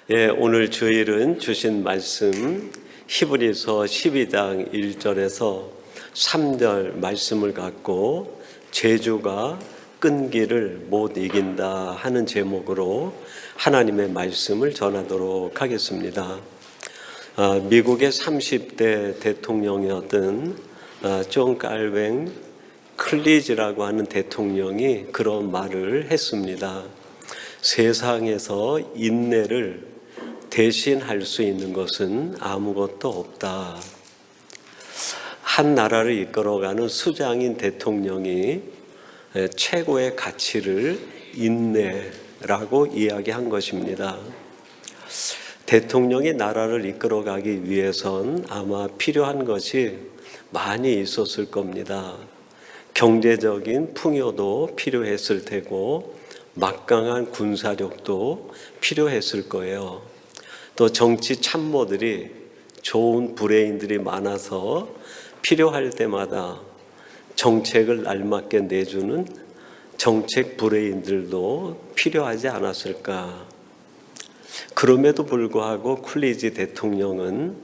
오늘 주일은 주신 말씀 히브리서 12장 1절에서 3절 말씀을 갖고 재주가 끈기를 못 이긴다 하는 제목으로 하나님의 말씀을 전하도록 하겠습니다. 미국의 30대 대통령이었던 존 칼뱅 클리지라고 하는 대통령이 그런 말을 했습니다. 세상에서 인내를 대신할 수 있는 것은 아무것도 없다. 한 나라를 이끌어가는 수장인 대통령이 최고의 가치를 인내라고 이야기한 것입니다. 대통령이 나라를 이끌어가기 위해선 아마 필요한 것이 많이 있었을 겁니다. 경제적인 풍요도 필요했을 테고 막강한 군사력도 필요했을 거예요. 또 정치 참모들이 좋은 브레인들이 많아서 필요할 때마다 정책을 알맞게 내주는 정책 브레인들도 필요하지 않았을까. 그럼에도 불구하고 클리지 대통령은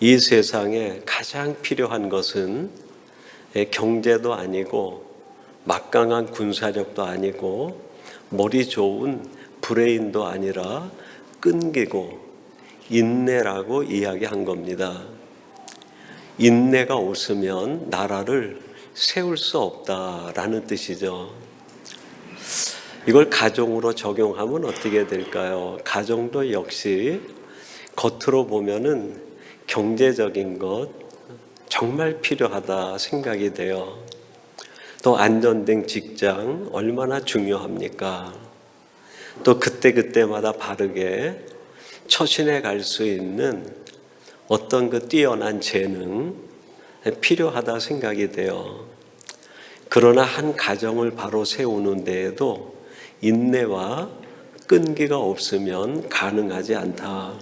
이 세상에 가장 필요한 것은 경제도 아니고 막강한 군사력도 아니고 머리 좋은 브레인도 아니라 끈기고 인내라고 이야기한 겁니다. 인내가 없으면 나라를 세울 수 없다라는 뜻이죠. 이걸 가정으로 적용하면 어떻게 될까요? 가정도 역시 겉으로 보면은 경제적인 것 정말 필요하다 생각이 돼요. 또 안전된 직장 얼마나 중요합니까? 또 그때마다 바르게 처신해 갈 수 있는 어떤 그 뛰어난 재능 필요하다 생각이 돼요. 그러나 한 가정을 바로 세우는 데에도 인내와 끈기가 없으면 가능하지 않다.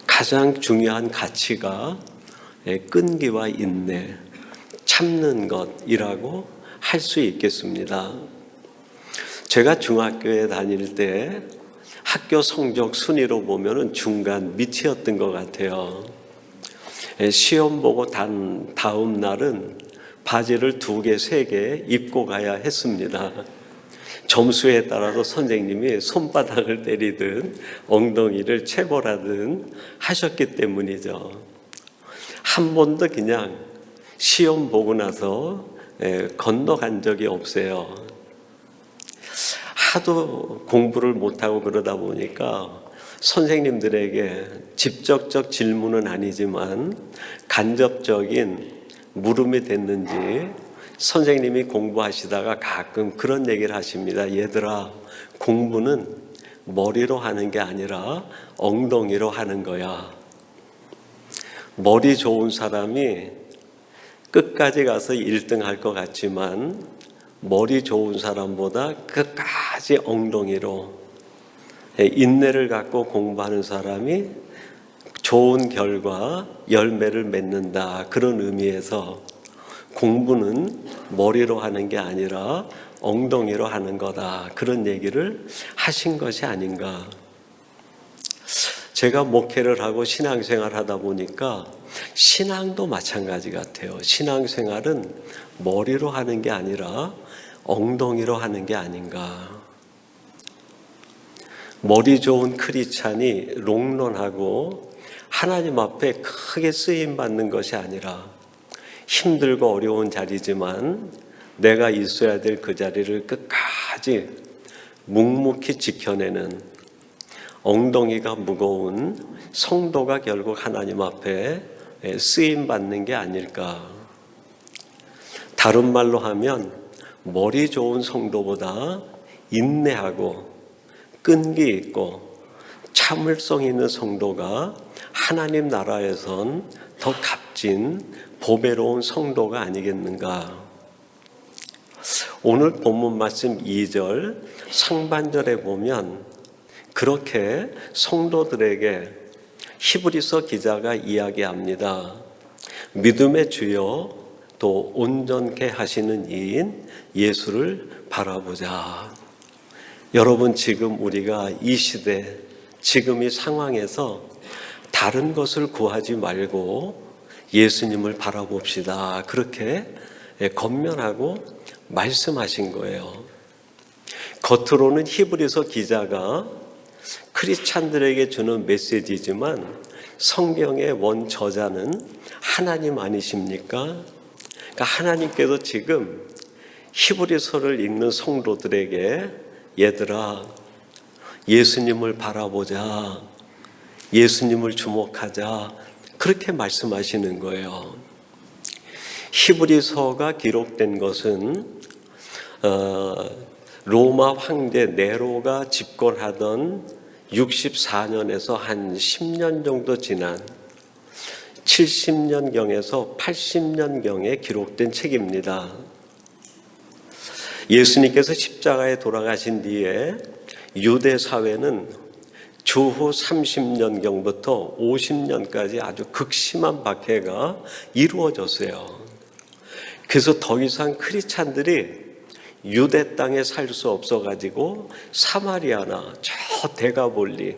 가장 중요한 가치가 끈기와 인내, 참는 것이라고 할 수 있겠습니다. 제가 중학교에 다닐 때 학교 성적 순위로 보면은 중간 밑이었던 것 같아요. 시험 보고 다음 날은 바지를 2개, 3개 입고 가야 했습니다. 점수에 따라서 선생님이 손바닥을 때리든 엉덩이를 체벌하든 하셨기 때문이죠. 한 번도 그냥 시험 보고 나서 건너간 적이 없어요. 하도 공부를 못하고 그러다 보니까 선생님들에게 직접적 질문은 아니지만 간접적인 물음이 됐는지 선생님이 공부하시다가 가끔 그런 얘기를 하십니다. 얘들아, 공부는 머리로 하는 게 아니라 엉덩이로 하는 거야. 머리 좋은 사람이 끝까지 가서 1등 할 것 같지만 머리 좋은 사람보다 끝까지 엉덩이로 인내를 갖고 공부하는 사람이 좋은 결과, 열매를 맺는다. 그런 의미에서 공부는 머리로 하는 게 아니라 엉덩이로 하는 거다. 그런 얘기를 하신 것이 아닌가. 제가 목회를 하고 신앙생활 하다 보니까 신앙도 마찬가지 같아요. 신앙생활은 머리로 하는 게 아니라 엉덩이로 하는 게 아닌가. 머리 좋은 크리스찬이 롱런하고 하나님 앞에 크게 쓰임받는 것이 아니라 힘들고 어려운 자리지만 내가 있어야 될 그 자리를 끝까지 묵묵히 지켜내는 엉덩이가 무거운 성도가 결국 하나님 앞에 쓰임받는 게 아닐까. 다른 말로 하면 머리 좋은 성도보다 인내하고 끈기 있고 참을성 있는 성도가 하나님 나라에선 더 값진 보배로운 성도가 아니겠는가. 오늘 본문 말씀 2절 상반절에 보면 그렇게 성도들에게 히브리서 기자가 이야기합니다. 믿음의 주여 또 온전케 하시는 이인 예수를 바라보자. 여러분, 지금 우리가 이 시대, 지금 이 상황에서 다른 것을 구하지 말고 예수님을 바라봅시다. 그렇게 권면하고 말씀하신 거예요. 겉으로는 히브리서 기자가 크리스찬들에게 주는 메시지지만 성경의 원 저자는 하나님 아니십니까? 그러니까 하나님께서 지금 히브리서를 읽는 성도들에게 얘들아, 예수님을 바라보자, 예수님을 주목하자, 그렇게 말씀하시는 거예요. 히브리서가 기록된 것은 로마 황제 네로가 집권하던 64년에서 한 10년 정도 지난 70년경에서 80년경에 기록된 책입니다. 예수님께서 십자가에 돌아가신 뒤에 유대 사회는 주후 30년경부터 50년까지 아주 극심한 박해가 이루어졌어요. 그래서 더 이상 크리스찬들이 유대 땅에 살 수 없어가지고 사마리아나 저 데가볼리,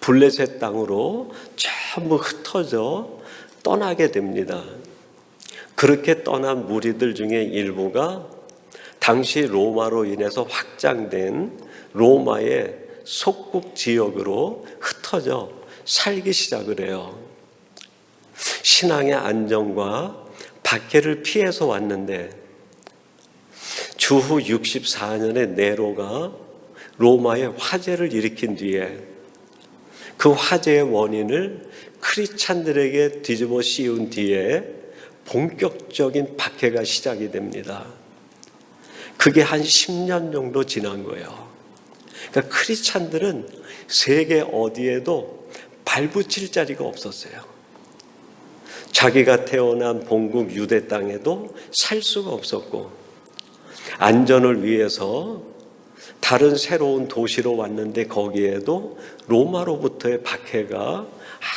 블레셋 땅으로 전부 흩어져 떠나게 됩니다. 그렇게 떠난 무리들 중에 일부가 당시 로마로 인해서 확장된 로마의 속국 지역으로 흩어져 살기 시작을 해요. 신앙의 안정과 박해를 피해서 왔는데 주후 64년에 네로가 로마에 화재를 일으킨 뒤에 그 화재의 원인을 크리스찬들에게 뒤집어 씌운 뒤에 본격적인 박해가 시작이 됩니다. 그게 한 10년 정도 지난 거예요. 그러니까 크리스찬들은 세계 어디에도 발붙일 자리가 없었어요. 자기가 태어난 본국 유대 땅에도 살 수가 없었고, 안전을 위해서 다른 새로운 도시로 왔는데 거기에도 로마로부터의 박해가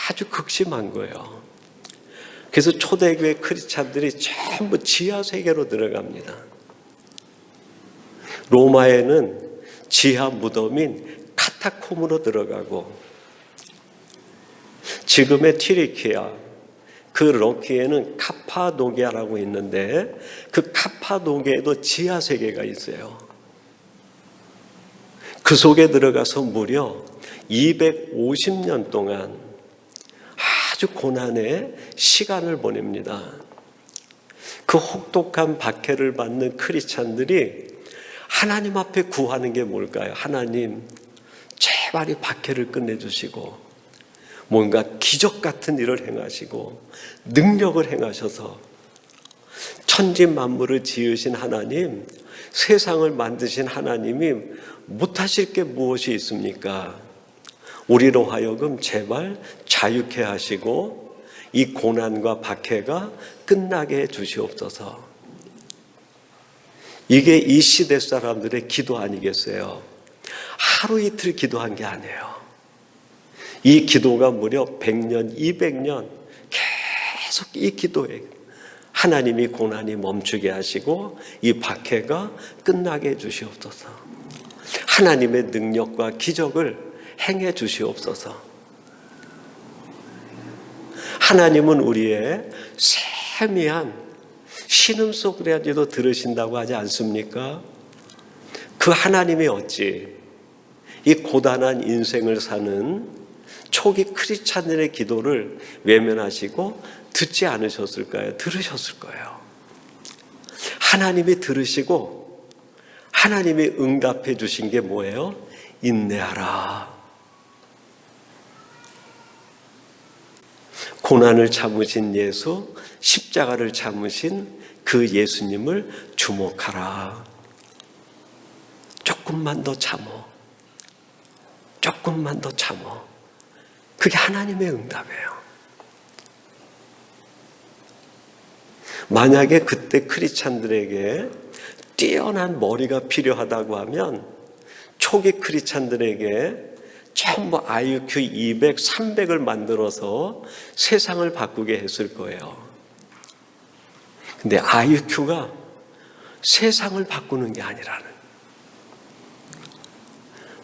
아주 극심한 거예요. 그래서 초대교회 크리스찬들이 전부 지하 세계로 들어갑니다. 로마에는 지하 무덤인 카타콤으로 들어가고, 지금의 튀르키아, 그 러키에는 카파도기아라고 있는데 그 카파도기아에도 지하 세계가 있어요. 그 속에 들어가서 무려 250년 동안 아주 고난의 시간을 보냅니다. 그 혹독한 박해를 받는 크리스찬들이 하나님 앞에 구하는 게 뭘까요? 하나님, 제발 이 박해를 끝내주시고 뭔가 기적 같은 일을 행하시고 능력을 행하셔서 천지 만물을 지으신 하나님, 세상을 만드신 하나님이 못하실 게 무엇이 있습니까? 우리로 하여금 제발 자유케 하시고 이 고난과 박해가 끝나게 해 주시옵소서. 이게 이 시대 사람들의 기도 아니겠어요? 하루 이틀 기도한 게 아니에요. 이 기도가 무려 100년, 200년 계속 이 기도에 하나님이 고난이 멈추게 하시고 이 박해가 끝나게 해 주시옵소서. 하나님의 능력과 기적을 행해 주시옵소서. 하나님은 우리의 세미한 신음소리라도 들으신다고 하지 않습니까? 그 하나님이 어찌 이 고단한 인생을 사는 초기 크리스찬들의 기도를 외면하시고 듣지 않으셨을까요? 들으셨을 거예요. 하나님이 들으시고 하나님이 응답해 주신 게 뭐예요? 인내하라. 고난을 참으신 예수, 십자가를 참으신 그 예수님을 주목하라. 조금만 더 참어. 조금만 더 참어. 그게 하나님의 응답이에요. 만약에 그때 크리스찬들에게 뛰어난 머리가 필요하다고 하면 초기 크리스찬들에게 전부 IQ 200, 300을 만들어서 세상을 바꾸게 했을 거예요. 근데 IQ가 세상을 바꾸는 게 아니라는.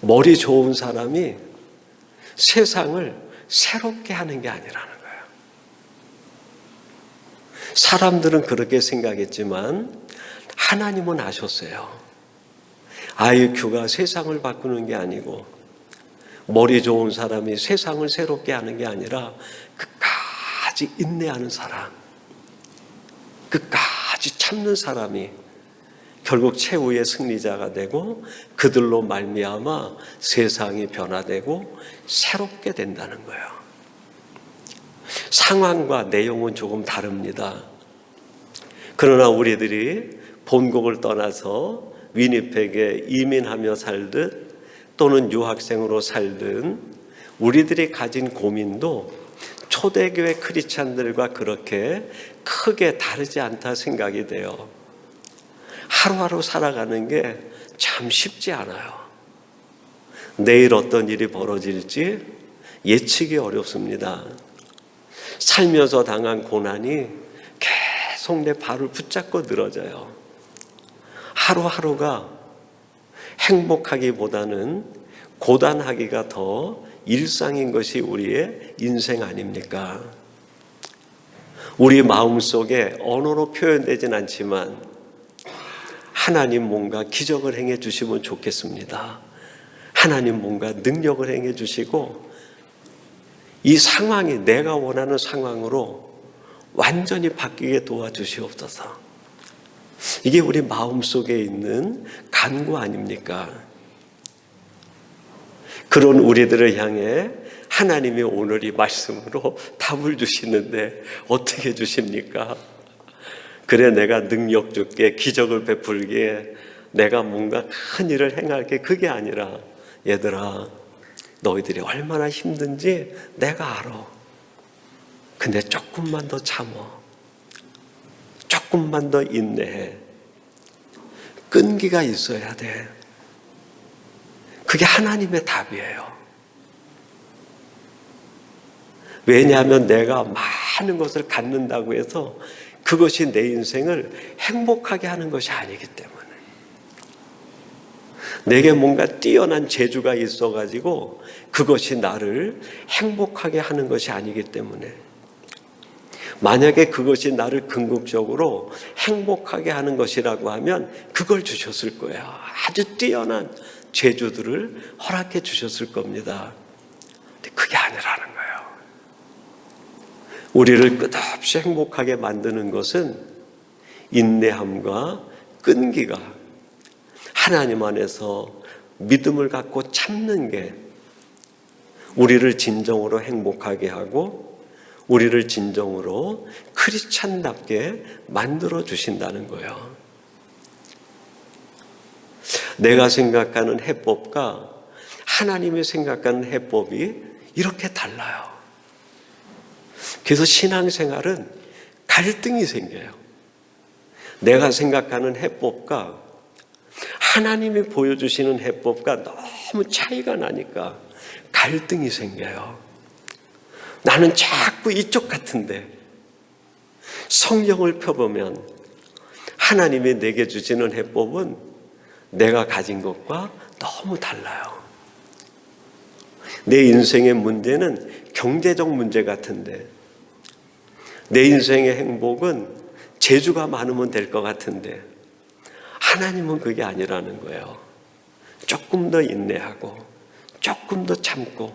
머리 좋은 사람이 세상을 새롭게 하는 게 아니라는 거예요. 사람들은 그렇게 생각했지만 하나님은 아셨어요. IQ가 세상을 바꾸는 게 아니고 머리 좋은 사람이 세상을 새롭게 하는 게 아니라 끝까지 인내하는 사람, 끝까지 참는 사람이 결국 최후의 승리자가 되고 그들로 말미암아 세상이 변화되고 새롭게 된다는 거예요. 상황과 내용은 조금 다릅니다. 그러나 우리들이 본국을 떠나서 위니펙에 이민하며 살듯 또는 유학생으로 살든 우리들이 가진 고민도 초대교회 크리스찬들과 그렇게 크게 다르지 않다 생각이 돼요. 하루하루 살아가는 게 참 쉽지 않아요. 내일 어떤 일이 벌어질지 예측이 어렵습니다. 살면서 당한 고난이 계속 내 발을 붙잡고 늘어져요. 하루하루가 행복하기보다는 고단하기가 더 일상인 것이 우리의 인생 아닙니까? 우리 마음속에 언어로 표현되진 않지만 하나님 뭔가 기적을 행해 주시면 좋겠습니다. 하나님 뭔가 능력을 행해 주시고 이 상황이 내가 원하는 상황으로 완전히 바뀌게 도와주시옵소서. 이게 우리 마음속에 있는 간구 아닙니까? 그런 우리들을 향해 하나님이 오늘 이 말씀으로 답을 주시는데 어떻게 주십니까? 그래 내가 능력 줄게, 기적을 베풀게, 내가 뭔가 큰 일을 행할게, 그게 아니라 얘들아 너희들이 얼마나 힘든지 내가 알아. 근데 조금만 더 참어. 조금만 더 인내해. 끈기가 있어야 돼. 그게 하나님의 답이에요. 왜냐하면 내가 많은 것을 갖는다고 해서 그것이 내 인생을 행복하게 하는 것이 아니기 때문에. 내게 뭔가 뛰어난 재주가 있어가지고 그것이 나를 행복하게 하는 것이 아니기 때문에. 만약에 그것이 나를 궁극적으로 행복하게 하는 것이라고 하면 그걸 주셨을 거예요. 아주 뛰어난 재주들을 허락해 주셨을 겁니다. 근데 그게 아니라는 거예요. 우리를 끝없이 행복하게 만드는 것은 인내함과 끈기가 하나님 안에서 믿음을 갖고 참는 게 우리를 진정으로 행복하게 하고 우리를 진정으로 크리스찬답게 만들어 주신다는 거예요. 내가 생각하는 해법과 하나님이 생각하는 해법이 이렇게 달라요. 그래서 신앙생활은 갈등이 생겨요. 내가 생각하는 해법과 하나님이 보여주시는 해법과 너무 차이가 나니까 갈등이 생겨요. 나는 자꾸 이쪽 같은데 성경을 펴보면 하나님이 내게 주시는 해법은 내가 가진 것과 너무 달라요. 내 인생의 문제는 경제적 문제 같은데 내 인생의 행복은 재주가 많으면 될 것 같은데 하나님은 그게 아니라는 거예요. 조금 더 인내하고 조금 더 참고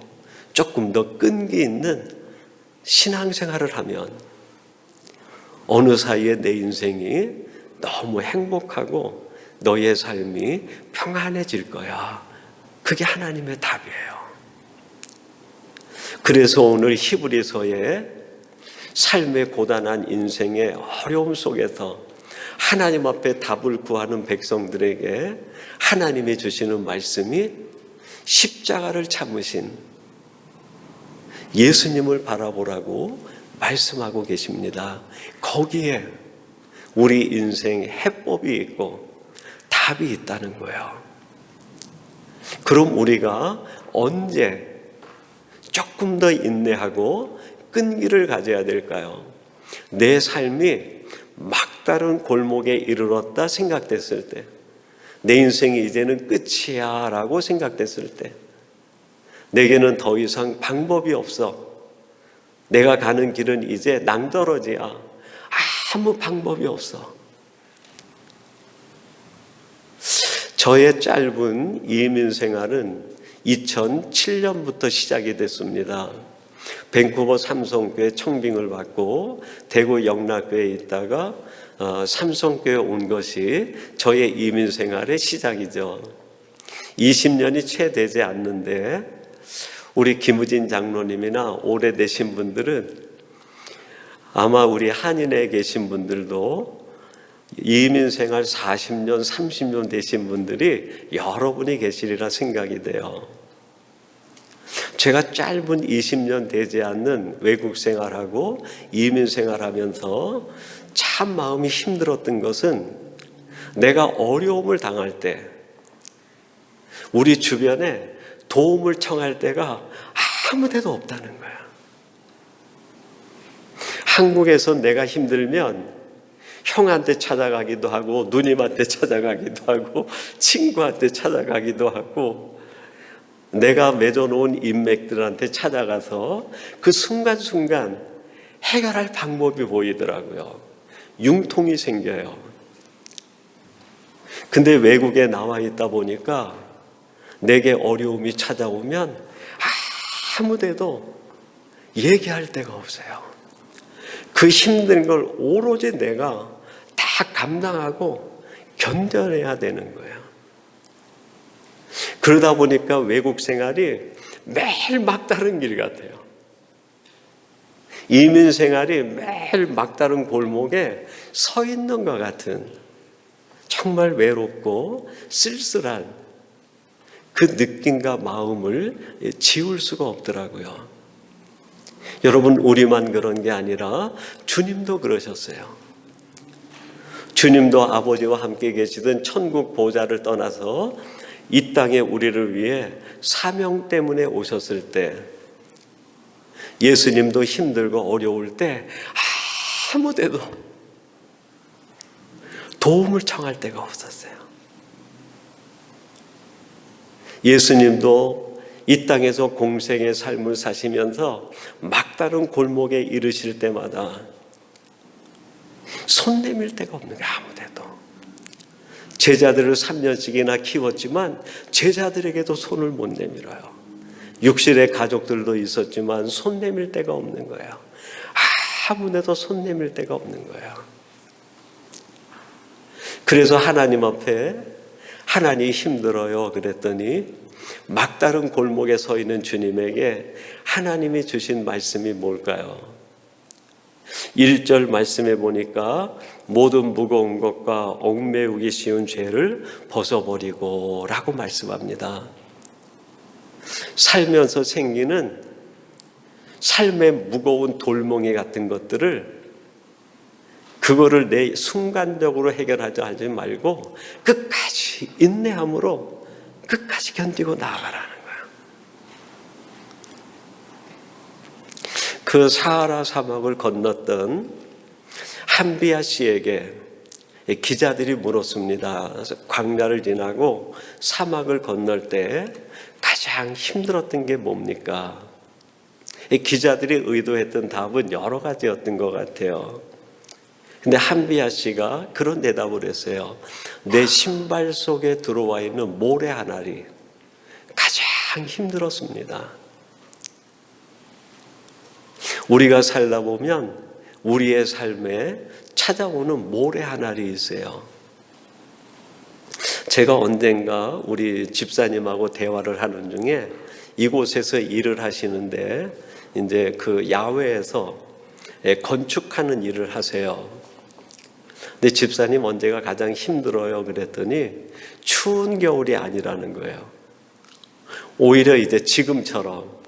조금 더 끈기 있는 신앙생활을 하면 어느 사이에 내 인생이 너무 행복하고 너의 삶이 평안해질 거야. 그게 하나님의 답이에요. 그래서 오늘 히브리서에 삶의 고단한 인생의 어려움 속에서 하나님 앞에 답을 구하는 백성들에게 하나님이 주시는 말씀이 십자가를 참으신 예수님을 바라보라고 말씀하고 계십니다. 거기에 우리 인생 해법이 있고 답이 있다는 거예요. 그럼 우리가 언제 조금 더 인내하고 끈기를 가져야 될까요? 내 삶이 막다른 골목에 이르렀다 생각됐을 때, 내 인생이 이제는 끝이야 라고 생각됐을 때, 내게는 더 이상 방법이 없어, 내가 가는 길은 이제 낭떠러지야, 아무 방법이 없어. 저의 짧은 이민 생활은 2007년부터 시작이 됐습니다. 밴쿠버 삼성교회 청빙을 받고 대구 영락교회에 있다가 삼성교회에 온 것이 저의 이민 생활의 시작이죠. 20년이 채 되지 않는데 우리 김우진 장로님이나 오래되신 분들은, 아마 우리 한인에 계신 분들도 이민 생활 40년, 30년 되신 분들이 여러분이 계시리라 생각이 돼요. 제가 짧은 20년 되지 않는 외국 생활하고 이민 생활하면서 참 마음이 힘들었던 것은, 내가 어려움을 당할 때 우리 주변에 도움을 청할 때가 아무 데도 없다는 거야. 한국에서 내가 힘들면 형한테 찾아가기도 하고, 누님한테 찾아가기도 하고, 친구한테 찾아가기도 하고, 내가 맺어놓은 인맥들한테 찾아가서 그 순간순간 해결할 방법이 보이더라고요. 융통이 생겨요. 근데 외국에 나와 있다 보니까 내게 어려움이 찾아오면 아무 데도 얘기할 데가 없어요. 그 힘든 걸 오로지 내가 다 감당하고 견뎌내야 되는 거예요. 그러다 보니까 외국 생활이 매일 막다른 길 같아요. 이민 생활이 매일 막다른 골목에 서 있는 것 같은, 정말 외롭고 쓸쓸한 그 느낌과 마음을 지울 수가 없더라고요. 여러분, 우리만 그런 게 아니라 주님도 그러셨어요. 주님도 아버지와 함께 계시던 천국 보좌를 떠나서 이 땅에 우리를 위해 사명 때문에 오셨을 때, 예수님도 힘들고 어려울 때 아무 데도 도움을 청할 데가 없었어요. 예수님도 이 땅에서 공생의 삶을 사시면서 막다른 골목에 이르실 때마다 손 내밀 데가 없는 거예요. 아무 데도. 제자들을 3년씩이나 키웠지만 제자들에게도 손을 못 내밀어요. 육신의 가족들도 있었지만 손 내밀 데가 없는 거예요. 아무 데도 손 내밀 데가 없는 거예요. 그래서 하나님 앞에, 하나님 힘들어요 그랬더니 막다른 골목에 서 있는 주님에게 하나님이 주신 말씀이 뭘까요? 1절 말씀해 보니까 모든 무거운 것과 얽매우기 쉬운 죄를 벗어버리고 라고 말씀합니다. 살면서 생기는 삶의 무거운 돌멩이 같은 것들을, 그거를 내 순간적으로 해결하지 말고 끝까지 인내함으로 끝까지 견디고 나아가라는 거예요. 그 사하라 사막을 건넜던 한비아 씨에게 기자들이 물었습니다. 광야를 지나고 사막을 건널 때 가장 힘들었던 게 뭡니까? 기자들이 의도했던 답은 여러 가지였던 것 같아요. 근데 한비아 씨가 그런 대답을 했어요. 내 신발 속에 들어와 있는 모래 한 알이 가장 힘들었습니다. 우리가 살다 보면 우리의 삶에 찾아오는 모래 한 알이 있어요. 제가 언젠가 우리 집사님하고 대화를 하는 중에, 이곳에서 일을 하시는데 이제 그 야외에서 건축하는 일을 하세요. 근데 집사님 언제가 가장 힘들어요 그랬더니 추운 겨울이 아니라는 거예요. 오히려 이제 지금처럼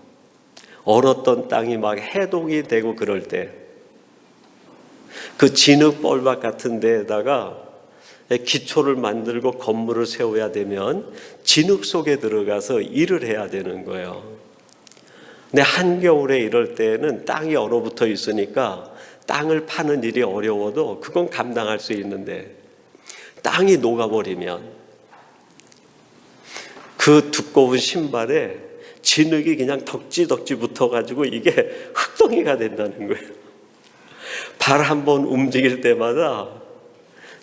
얼었던 땅이 막 해독이 되고 그럴 때, 그 진흙벌밭 같은 데에다가 기초를 만들고 건물을 세워야 되면 진흙 속에 들어가서 일을 해야 되는 거예요. 근데 한겨울에 이럴 때는 땅이 얼어붙어 있으니까 땅을 파는 일이 어려워도 그건 감당할 수 있는데, 땅이 녹아버리면 그 두꺼운 신발에 진흙이 그냥 덕지덕지 붙어가지고 이게 흙덩이가 된다는 거예요. 발 한번 움직일 때마다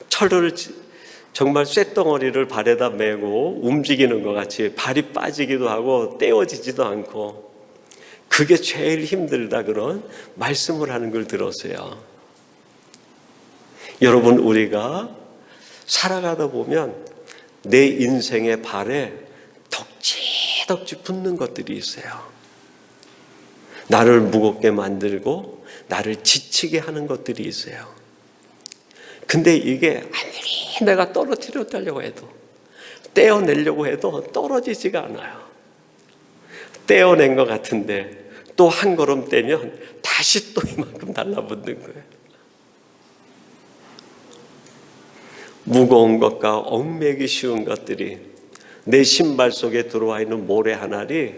철을 정말 쇳덩어리를 발에다 메고 움직이는 것 같이 발이 빠지기도 하고 떼어지지도 않고, 그게 제일 힘들다 그런 말씀을 하는 걸 들었어요. 여러분, 우리가 살아가다 보면 내 인생의 발에 덕지덕지 붙는 것들이 있어요. 나를 무겁게 만들고 나를 지치게 하는 것들이 있어요. 근데 이게 아무리 내가 떨어뜨리려고 해도, 떼어내려고 해도 떨어지지가 않아요. 떼어낸 것 같은데 또 한 걸음 떼면 다시 또 이만큼 달라붙는 거예요. 무거운 것과 얽매기 쉬운 것들이 내 신발 속에 들어와 있는 모래 하나리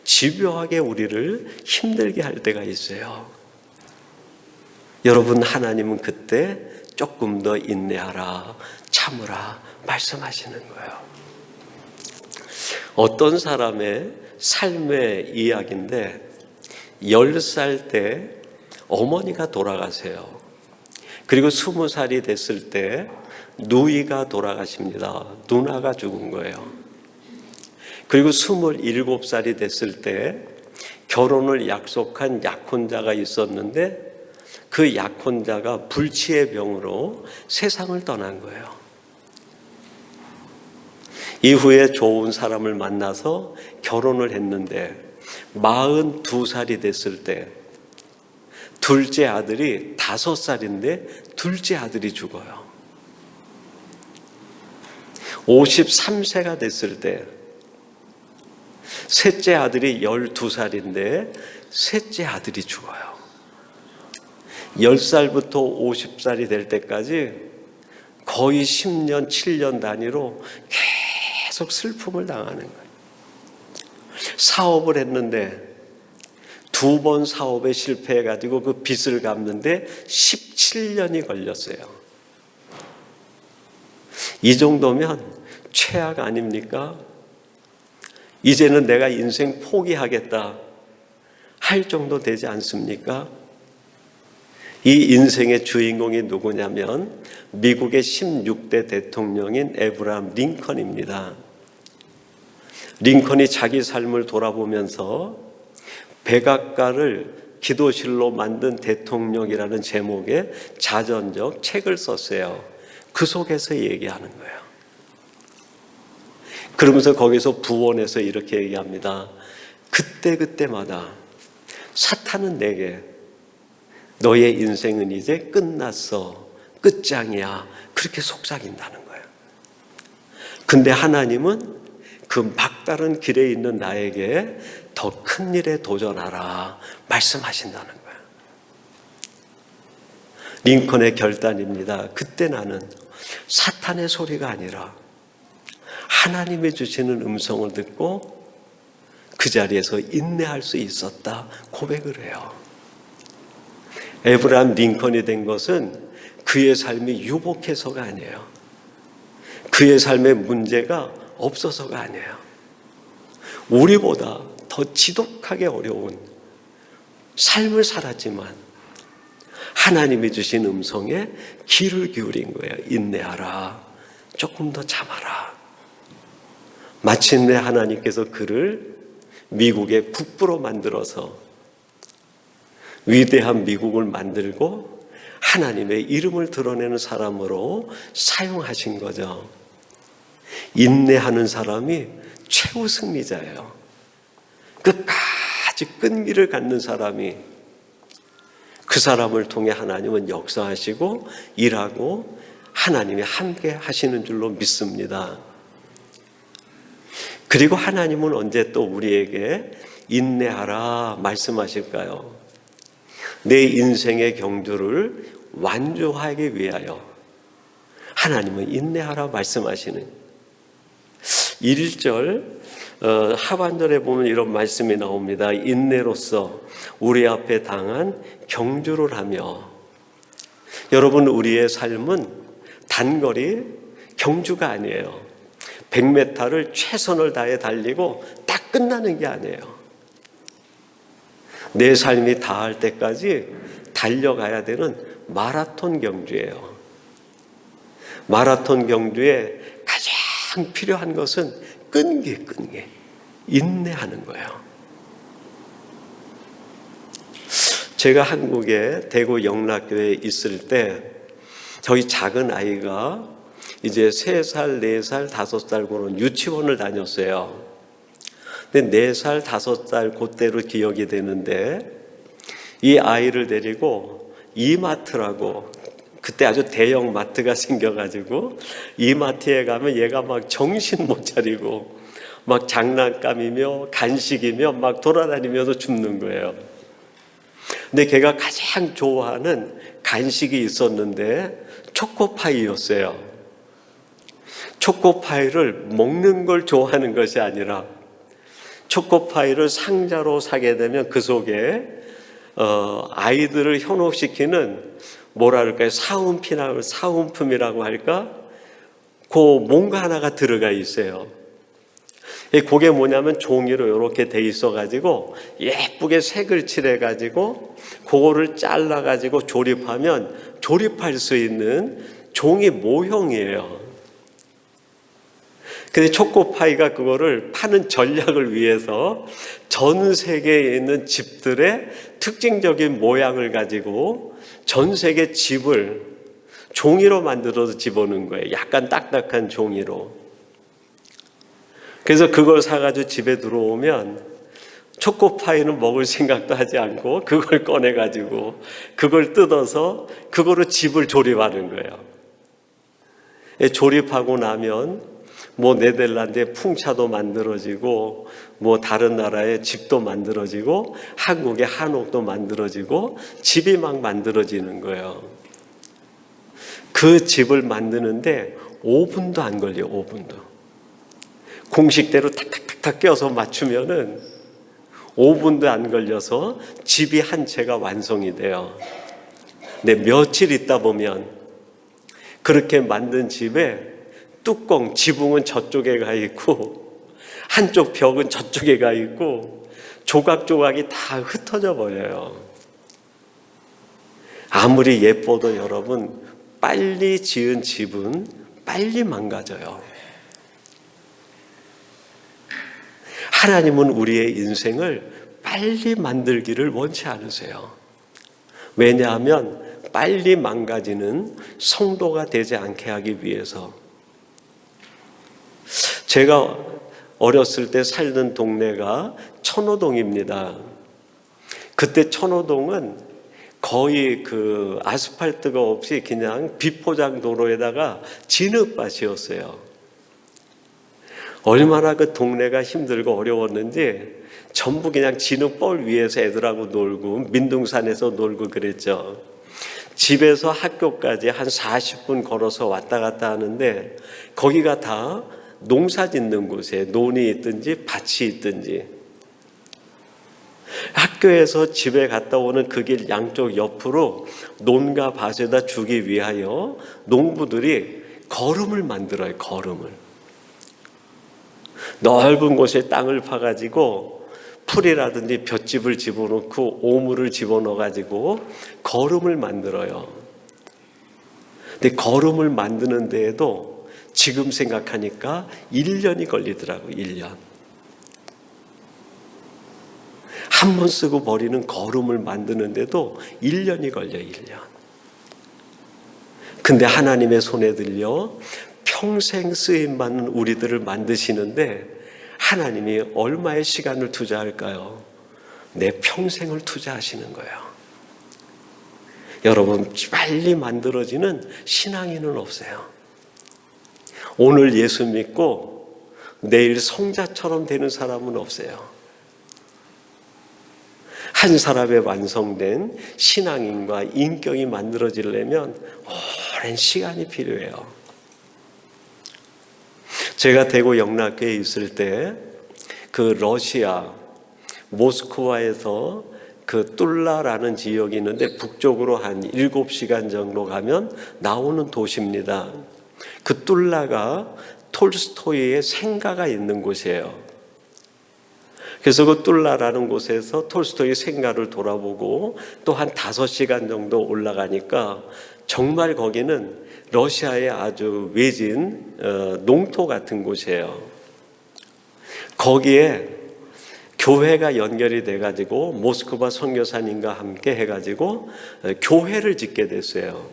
집요하게 우리를 힘들게 할 때가 있어요. 여러분, 하나님은 그때 조금 더 인내하라, 참으라 말씀하시는 거예요. 어떤 사람의 삶의 이야기인데, 10살 때 어머니가 돌아가세요. 그리고 20살이 됐을 때 누이가 돌아가십니다. 누나가 죽은 거예요. 그리고 27살이 됐을 때 결혼을 약속한 약혼자가 있었는데, 그 약혼자가 불치의 병으로 세상을 떠난 거예요. 이후에 좋은 사람을 만나서 결혼을 했는데 42살이 됐을 때 둘째 아들이 5살인데 둘째 아들이 죽어요. 53세가 됐을 때 셋째 아들이 12살인데 셋째 아들이 죽어요. 10살부터 50살이 될 때까지 거의 10년, 7년 단위로 계속 슬픔을 당하는 거예요. 사업을 했는데 2번 사업에 실패해가지고 그 빚을 갚는데 17년이 걸렸어요. 이 정도면 최악 아닙니까? 이제는 내가 인생 포기하겠다 할 정도 되지 않습니까? 이 인생의 주인공이 누구냐면 미국의 16대 대통령인 에브라함 링컨입니다. 링컨이 자기 삶을 돌아보면서 백악관을 기도실로 만든 대통령이라는 제목의 자전적 책을 썼어요. 그 속에서 얘기하는 거예요. 그러면서 거기서 부원해서 이렇게 얘기합니다. 그때마다 사탄은 내게 너의 인생은 이제 끝났어, 끝장이야, 그렇게 속삭인다는 거예요. 근데 하나님은 그 막다른 길에 있는 나에게 더 큰 일에 도전하라 말씀하신다는 거예요. 링컨의 결단입니다. 그때 나는 사탄의 소리가 아니라 하나님이 주시는 음성을 듣고 그 자리에서 인내할 수 있었다 고백을 해요. 에브라함 링컨이 된 것은 그의 삶이 유복해서가 아니에요. 그의 삶에 문제가 없어서가 아니에요. 우리보다 더 지독하게 어려운 삶을 살았지만 하나님이 주신 음성에 귀를 기울인 거예요. 인내하라, 조금 더 참아라. 마침내 하나님께서 그를 미국의 국부로 만들어서 위대한 미국을 만들고 하나님의 이름을 드러내는 사람으로 사용하신 거죠. 인내하는 사람이 최고 승리자예요. 끝까지 끈기를 갖는 사람이, 그 사람을 통해 하나님은 역사하시고 일하고 하나님이 함께 하시는 줄로 믿습니다. 그리고 하나님은 언제 또 우리에게 인내하라 말씀하실까요? 내 인생의 경주를 완주하기 위하여 하나님은 인내하라 말씀하시는 1절 하반절에 보면 이런 말씀이 나옵니다. 인내로서 우리 앞에 당한 경주를 하며. 여러분, 우리의 삶은 단거리 경주가 아니에요. 100m를 최선을 다해 달리고 딱 끝나는 게 아니에요. 내 삶이 다할 때까지 달려가야 되는 마라톤 경주예요. 마라톤 경주에 가장 필요한 것은 끈기, 인내하는 거예요. 제가 한국에 대구 영락교회에 있을 때 저희 작은 아이가 이제 3살, 4살, 5살 그런 유치원을 다녔어요. 근데 4살, 5살 그때로 기억이 되는데 이 아이를 데리고 이마트라고 그때 아주 대형 마트가 생겨가지고 이마트에 가면 얘가 막 정신 못 차리고 막 장난감이며 간식이며 막 돌아다니면서 줍는 거예요. 근데 걔가 가장 좋아하는 간식이 있었는데 초코파이였어요. 초코파이를 먹는 걸 좋아하는 것이 아니라 초코파이를 상자로 사게 되면 그 속에 아이들을 현혹시키는 뭐랄까요, 사은품이라고 할까? 그 뭔가 하나가 들어가 있어요. 그게 뭐냐면 종이로 이렇게 돼 있어가지고 예쁘게 색을 칠해가지고 그거를 잘라가지고 조립하면 조립할 수 있는 종이 모형이에요. 근데 초코파이가 그거를 파는 전략을 위해서 전 세계에 있는 집들의 특징적인 모양을 가지고 전 세계 집을 종이로 만들어서 집어넣은 거예요. 약간 딱딱한 종이로. 그래서 그걸 사가지고 집에 들어오면 초코파이는 먹을 생각도 하지 않고 그걸 꺼내가지고 그걸 뜯어서 그거로 집을 조립하는 거예요. 조립하고 나면 뭐 네덜란드의 풍차도 만들어지고 뭐 다른 나라의 집도 만들어지고 한국의 한옥도 만들어지고 집이 막 만들어지는 거예요. 그 집을 만드는데 5분도 안 걸려요. 5분도. 공식대로 탁탁탁탁 껴서 맞추면은 5분도 안 걸려서 집이 한 채가 완성이 돼요. 근데 며칠 있다 보면 그렇게 만든 집에 뚜껑, 지붕은 저쪽에 가 있고 한쪽 벽은 저쪽에 가 있고 조각조각이 다 흩어져 버려요. 아무리 예뻐도 여러분, 빨리 지은 집은 빨리 망가져요. 하나님은 우리의 인생을 빨리 만들기를 원치 않으세요. 왜냐하면 빨리 망가지는 성도가 되지 않게 하기 위해서. 제가 어렸을 때 살던 동네가 천호동입니다. 그때 천호동은 거의 그 아스팔트가 없이 그냥 비포장 도로에다가 진흙밭이었어요. 얼마나 그 동네가 힘들고 어려웠는지 전부 그냥 진흙벌 위에서 애들하고 놀고 민둥산에서 놀고 그랬죠. 집에서 학교까지 한 40분 걸어서 왔다 갔다 하는데 거기가 다 농사 짓는 곳에 논이 있든지 밭이 있든지, 학교에서 집에 갔다 오는 그 길 양쪽 옆으로 논과 밭에다 주기 위하여 농부들이 거름을 만들어요. 거름을. 넓은 곳에 땅을 파가지고 풀이라든지 볏짚을 집어넣고 오물을 집어넣어가지고 거름을 만들어요. 근데 거름을 만드는 데에도 지금 생각하니까 1년이 걸리더라고요. 1년. 한 번 쓰고 버리는 거름을 만드는데도 1년이 걸려요. 1년. 근데 하나님의 손에 들려 평생 쓰임받는 우리들을 만드시는데 하나님이 얼마의 시간을 투자할까요? 내 평생을 투자하시는 거예요. 여러분, 빨리 만들어지는 신앙인은 없어요. 오늘 예수 믿고 내일 성자처럼 되는 사람은 없어요. 한 사람의 완성된 신앙인과 인격이 만들어지려면 오랜 시간이 필요해요. 제가 대구 영락교회에 있을 때 그 러시아 모스크바에서 그 툴라라는 지역이 있는데 북쪽으로 한 7시간 정도 가면 나오는 도시입니다. 그 툴라가 톨스토이의 생가가 있는 곳이에요. 그래서 그 툴라라는 곳에서 톨스토이 생가를 돌아보고 또 한 5시간 정도 올라가니까 정말 거기는 러시아의 아주 외진 농토 같은 곳이에요. 거기에 교회가 연결이 돼가지고 모스크바 선교사님과 함께 해가지고 교회를 짓게 됐어요.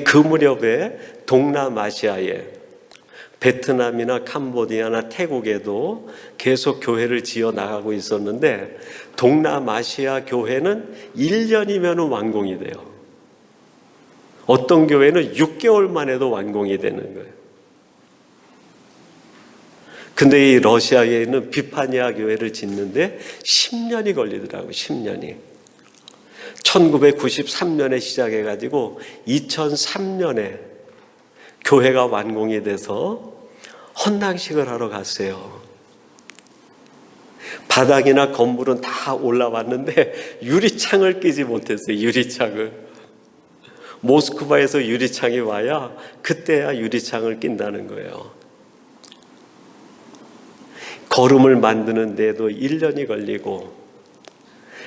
그 무렵에 동남아시아에 베트남이나 캄보디아나 태국에도 계속 교회를 지어 나가고 있었는데 동남아시아 교회는 1년이면 완공이 돼요. 어떤 교회는 6개월 만에도 완공이 되는 거예요. 근데 이 러시아에 있는 비파니아 교회를 짓는데 10년이 걸리더라고요. 10년이. 1993년에 시작해가지고 2003년에 교회가 완공이 돼서 헌당식을 하러 갔어요. 바닥이나 건물은 다 올라왔는데 유리창을 끼지 못했어요. 유리창을. 모스크바에서 유리창이 와야 그때야 유리창을 낀다는 거예요. 거름을 만드는 데도 1년이 걸리고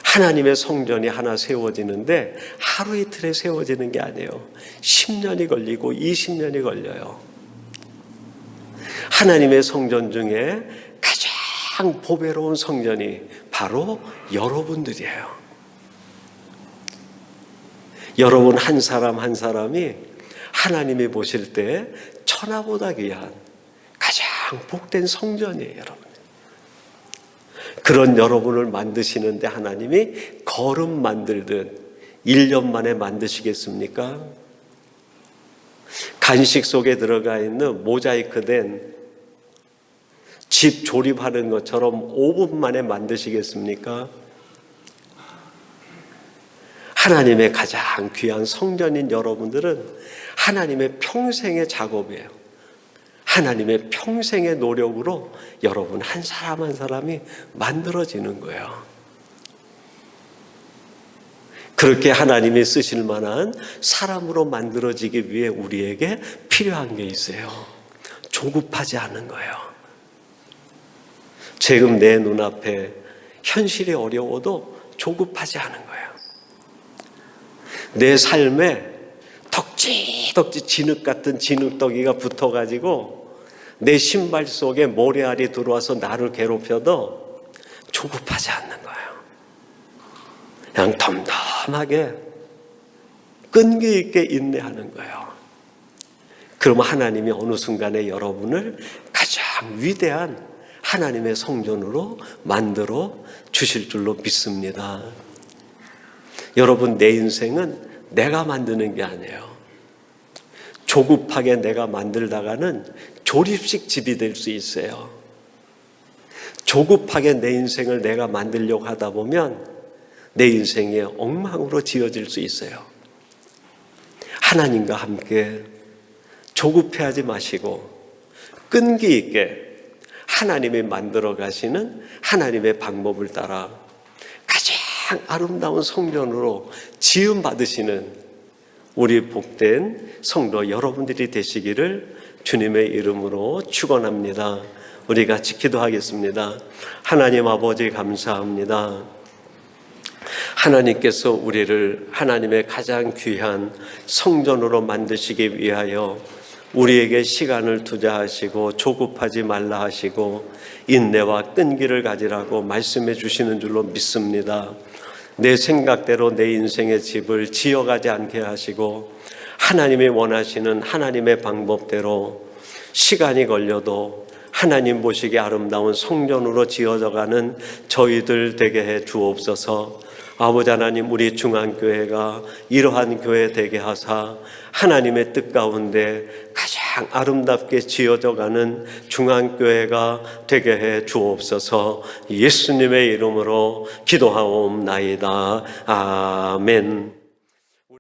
하나님의 성전이 하나 세워지는데 하루 이틀에 세워지는 게 아니에요. 10년이 걸리고 20년이 걸려요. 하나님의 성전 중에 가장 보배로운 성전이 바로 여러분들이에요. 여러분 한 사람 한 사람이 하나님이 보실 때 천하보다 귀한 가장 복된 성전이에요, 여러분. 그런 여러분을 만드시는데 하나님이 거름 만들듯 1년 만에 만드시겠습니까? 간식 속에 들어가 있는 모자이크된 집 조립하는 것처럼 5분 만에 만드시겠습니까? 하나님의 가장 귀한 성전인 여러분들은 하나님의 평생의 작업이에요. 하나님의 평생의 노력으로 여러분 한 사람 한 사람이 만들어지는 거예요. 그렇게 하나님이 쓰실 만한 사람으로 만들어지기 위해 우리에게 필요한 게 있어요. 조급하지 않는 거예요. 지금 내 눈앞에 현실이 어려워도 조급하지 않은 거예요. 내 삶에 덕지덕지 진흙 같은 진흙더기가 붙어가지고 내 신발 속에 모래알이 들어와서 나를 괴롭혀도 조급하지 않는 거예요. 그냥 덤덤하게 끈기 있게 인내하는 거예요. 그러면 하나님이 어느 순간에 여러분을 가장 위대한 하나님의 성전으로 만들어 주실 줄로 믿습니다. 여러분, 내 인생은 내가 만드는 게 아니에요. 조급하게 내가 만들다가는 조립식 집이 될 수 있어요. 조급하게 내 인생을 내가 만들려고 하다 보면 내 인생이 엉망으로 지어질 수 있어요. 하나님과 함께 조급해하지 마시고 끈기 있게 하나님이 만들어 가시는 하나님의 방법을 따라 가장 아름다운 성전으로 지음 받으시는 우리 복된 성도 여러분들이 되시기를 주님의 이름으로 축원합니다. 우리 같이 기도하겠습니다. 하나님 아버지 감사합니다. 하나님께서 우리를 하나님의 가장 귀한 성전으로 만드시기 위하여 우리에게 시간을 투자하시고 조급하지 말라 하시고 인내와 끈기를 가지라고 말씀해 주시는 줄로 믿습니다. 내 생각대로 내 인생의 집을 지어가지 않게 하시고 하나님이 원하시는 하나님의 방법대로 시간이 걸려도 하나님 보시기에 아름다운 성전으로 지어져가는 저희들 되게 해 주옵소서. 아버지 하나님, 우리 중앙교회가 이러한 교회 되게 하사 하나님의 뜻 가운데 가장 아름답게 지어져가는 중앙교회가 되게 해 주옵소서. 예수님의 이름으로 기도하옵나이다. 아멘.